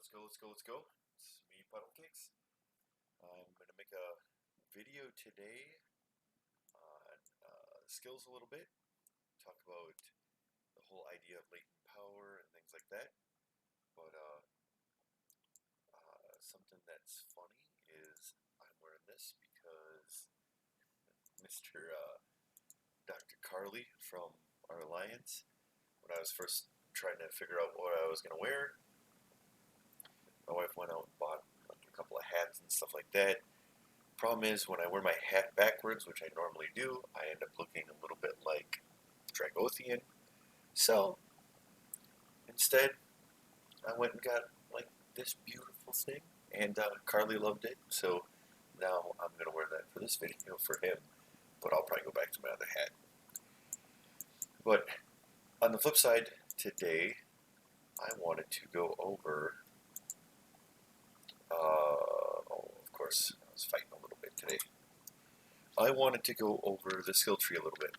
Let's go, let's go, let's go. It's me, Puddle Kicks. I'm going to make a video today on skills a little bit, talk about the whole idea of latent power and things like that. But something that's funny is I'm wearing this because Mr. Dr. Carly from our alliance, when I was first trying to figure out what I was going to wear, my wife went out and bought like a couple of hats and stuff like that. Problem is, when I wear my hat backwards, which I normally do, I end up looking a little bit like Dragothian. So, instead, I went and got like this beautiful thing, and Carly loved it, so now I'm going to wear that for this video for him, but I'll probably go back to my other hat. But on the flip side, today, I wanted to go over of course, I was fighting a little bit today. I wanted to go over the skill tree a little bit.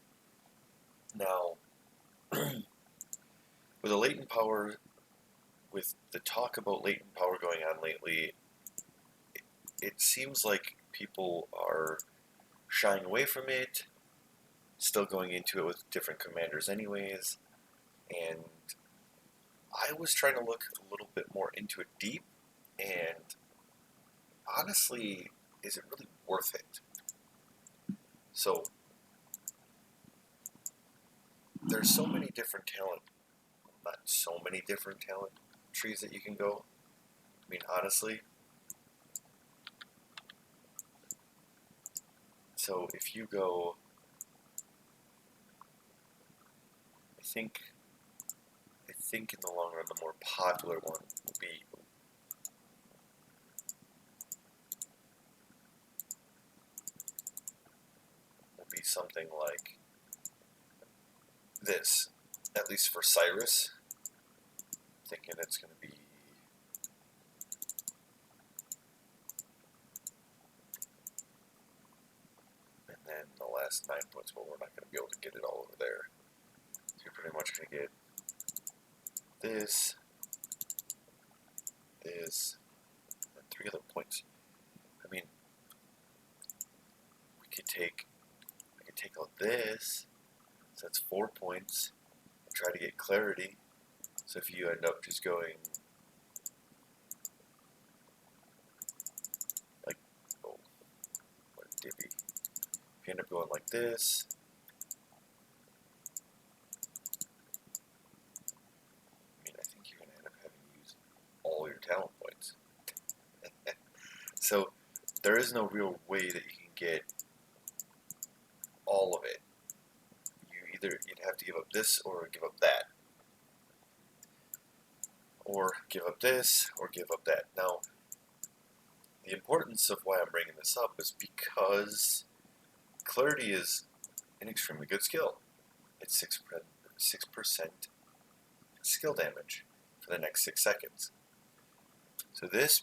Now, with the latent power, with the talk about latent power going on lately, it seems like people are shying away from it, still going into it with different commanders anyways, and I was trying to look a little bit more into it deep, and honestly, is it really worth it? So, there's so many different not so many different talent trees that you can go. I mean, honestly. So if you go, I think in the long run, the more popular one will be something like this, at least for Cyrus. Thinking it's going to be and then the last 9 points, but we're not going to be able to get it all over there. So you're pretty much going to get this, and 3 other points. I mean, I could take out this, so that's 4 points, and try to get clarity. So if you end up just going like, oh, what a divvy. If you end up going like this, I mean, I think you're going to end up having to use all your talent points. So there is no real way that you can get all of it. You'd have to give up this or give up that. Or give up this or give up that. Now, the importance of why I'm bringing this up is because clarity is an extremely good skill. It's 6% skill damage for the next 6 seconds. So this,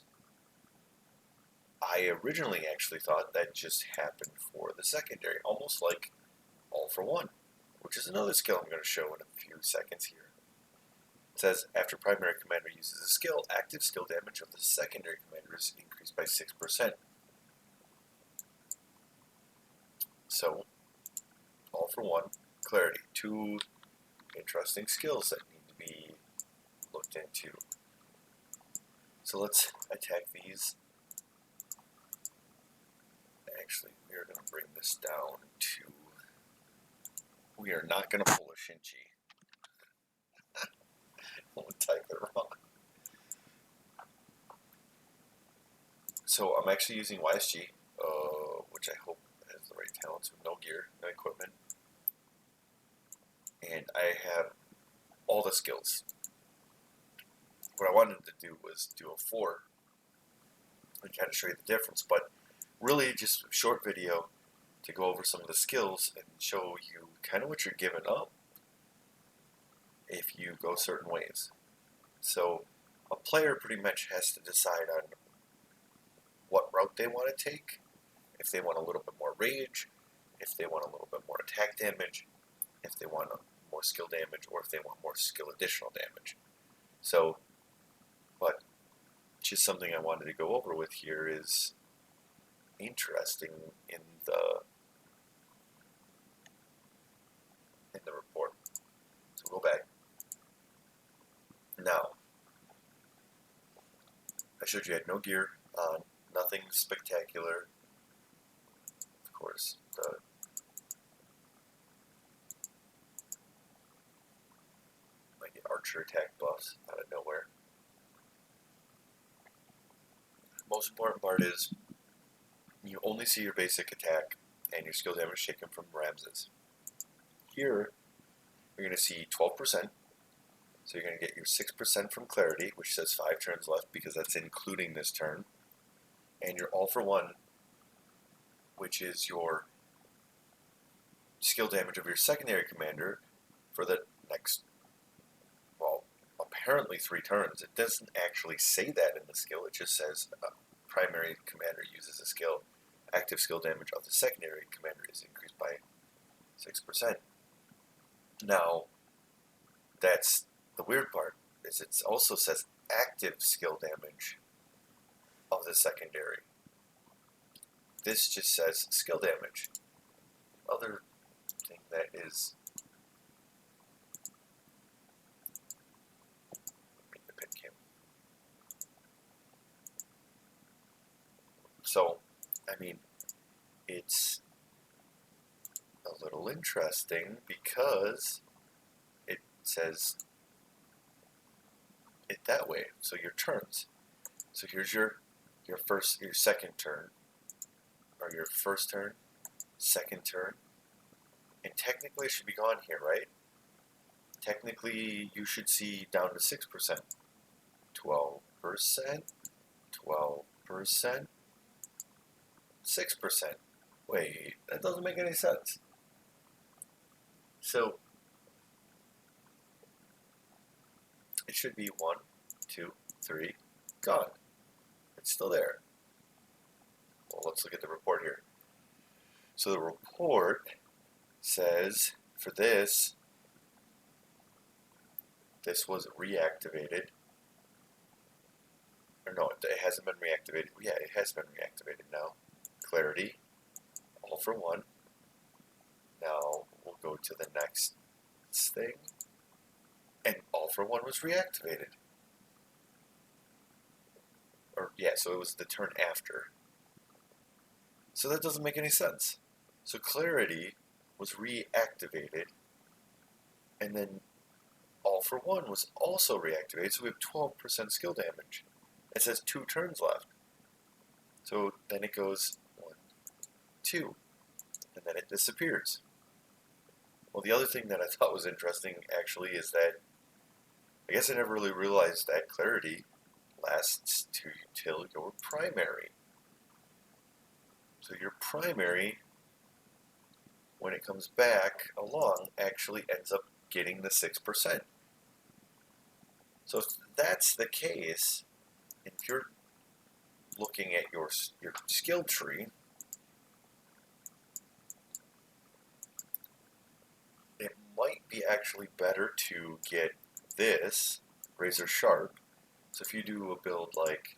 I originally actually thought that just happened for the secondary, almost like all for one, which is another skill I'm going to show in a few seconds here. It says, after primary commander uses a skill, active skill damage of the secondary commander is increased by 6%. So, all for one, clarity. 2 interesting skills that need to be looked into. So let's attack these. Actually, we are going to bring this down to... We are not going to pull a Shinchi. I'll type it wrong. So I'm actually using YSG, which I hope has the right talents with no gear, no equipment. And I have all the skills. What I wanted to do was do a 4 and kind of show you the difference, but really just a short video to go over some of the skills and show you kind of what you're giving up if you go certain ways. So a player pretty much has to decide on what route they want to take, if they want a little bit more rage, if they want a little bit more attack damage, if they want more skill damage, or if they want more skill additional damage. So, but just something I wanted to go over with here is interesting in the report. So go back. Now, I showed you I had no gear on, nothing spectacular. Of course, might get archer attack buffs out of nowhere. Most important part is you only see your basic attack and your skill damage taken from Ramses. Here, you're going to see 12%. So you're going to get your 6% from Clarity, which says 5 turns left because that's including this turn. And your All for One, which is your skill damage of your secondary commander for the next, well, apparently 3 turns. It doesn't actually say that in the skill. It just says primary commander uses a skill. Active skill damage of the secondary commander is increased by 6%. Now, that's the weird part, is it also says active skill damage of the secondary. This just says skill damage. Other thing that is the pin cam. So, I mean, it's a little interesting because it says it that way. So your turns. So here's your second turn, or your first turn, second turn, and technically it should be gone here, right? Technically you should see down to 6%, 12%, 12%, 6%. Wait, that doesn't make any sense. So it should be 1, 2, 3, gone. It's still there. Well, let's look at the report here. So the report says for this was reactivated. Or no, it hasn't been reactivated. Yeah, it has been reactivated now. Clarity, All for One. Now we'll go to the next thing. And All for One was reactivated. Or, yeah, so it was the turn after. So that doesn't make any sense. So Clarity was reactivated, and then All for One was also reactivated, so we have 12% skill damage. It says 2 turns left. So then it goes 1, 2, and then it disappears. Well, the other thing that I thought was interesting, actually, is that I guess I never really realized that Clarity lasts till your primary. So your primary, when it comes back along, actually ends up getting the 6%. So if that's the case, if you're looking at your skill tree, it might be actually better to get this razor sharp. So if you do a build like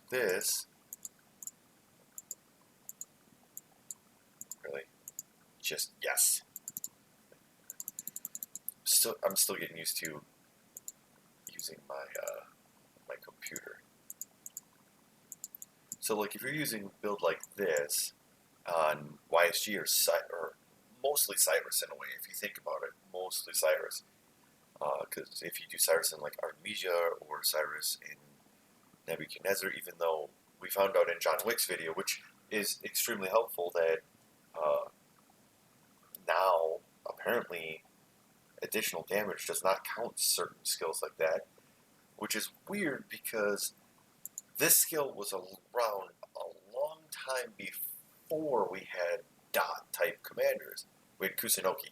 this, really, just yes. I'm still getting used to using my my computer. So like if you're using a build like this on YSG or mostly Cyrus in a way, if you think about it, mostly Cyrus. Because if you do Cyrus in like Artemisia or Cyrus in Nebuchadnezzar, even though we found out in John Wick's video, which is extremely helpful, that now apparently additional damage does not count certain skills like that, which is weird because this skill was around a long time before we had dot type commanders. We had Kusunoki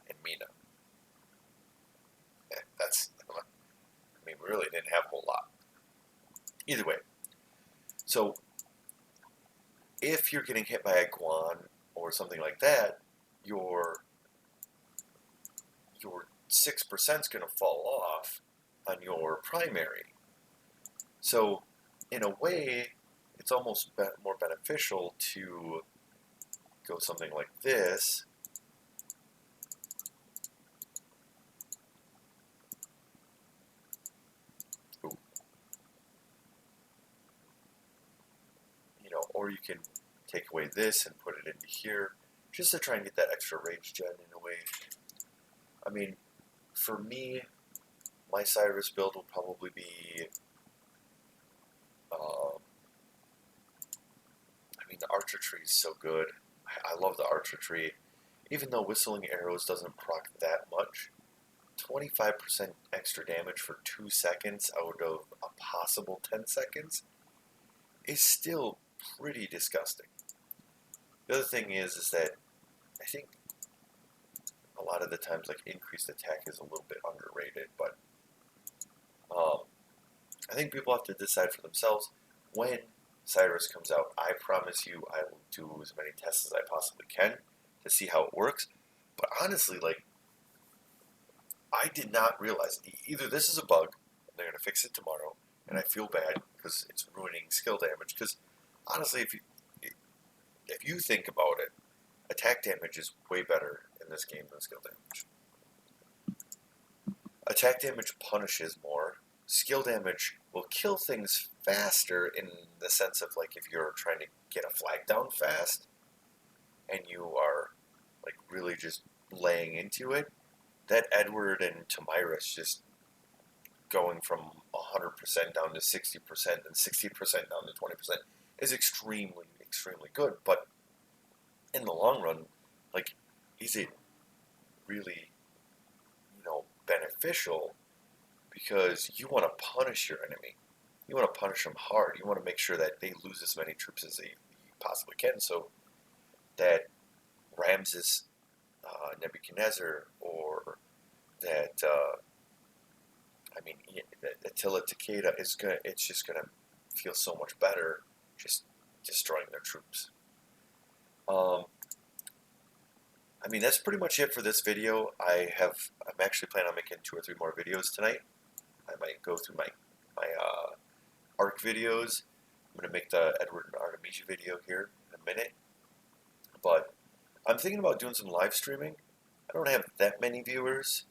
and Mina. Yeah, we really didn't have a whole lot. Either way, so if you're getting hit by a Guan or something like that, your your 6% is going to fall off on your primary. So in a way, it's almost more beneficial to go something like this. Ooh. You know, or you can take away this and put it into here, just to try and get that extra rage gen in a way. I mean, for me, my Cyrus build will probably be, I mean, the Archer Tree is so good. I love the Archer Tree. Even though Whistling Arrows doesn't proc that much, 25% extra damage for 2 seconds out of a possible 10 seconds is still pretty disgusting. The other thing is that I think a lot of the times, like, increased attack is a little bit underrated, but I think people have to decide for themselves when Cyrus comes out. I promise you I will do as many tests as I possibly can to see how it works. But honestly, like, I did not realize either this is a bug and they're going to fix it tomorrow, and I feel bad because it's ruining skill damage. Because honestly, if you think about it, attack damage is way better in this game than skill damage. Attack damage punishes more. Skill damage will kill things faster in the sense of, like, if you're trying to get a flag down fast and you are, like, really just laying into it, that Edward and Tamiris just going from 100% down to 60% and 60% down to 20% is extremely, extremely good. But in the long run, like, is it really, beneficial? Because you want to punish your enemy. You want to punish them hard. You want to make sure that they lose as many troops as they possibly can, so that Ramses Nebuchadnezzar, or that Attila Takeda it's just gonna feel so much better just destroying their troops. That's pretty much it for this video. I'm actually planning on making 2 or 3 more videos tonight. I might go through my ARC videos. I'm going to make the Edward and Artemisia video here in a minute. But I'm thinking about doing some live streaming. I don't have that many viewers,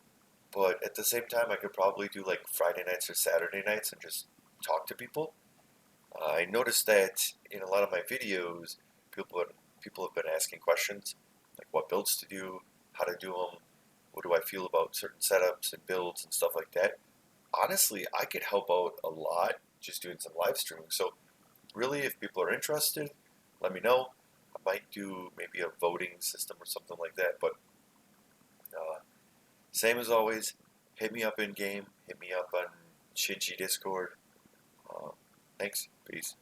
but at the same time, I could probably do like Friday nights or Saturday nights and just talk to people. I noticed that in a lot of my videos, people have been asking questions, like what builds to do, how to do them, what do I feel about certain setups and builds and stuff like that. Honestly, I could help out a lot just doing some live streaming. So really, if people are interested, let me know. I might do maybe a voting system or something like that. But same as always, hit me up in game, hit me up on Shinji Discord. Thanks, peace.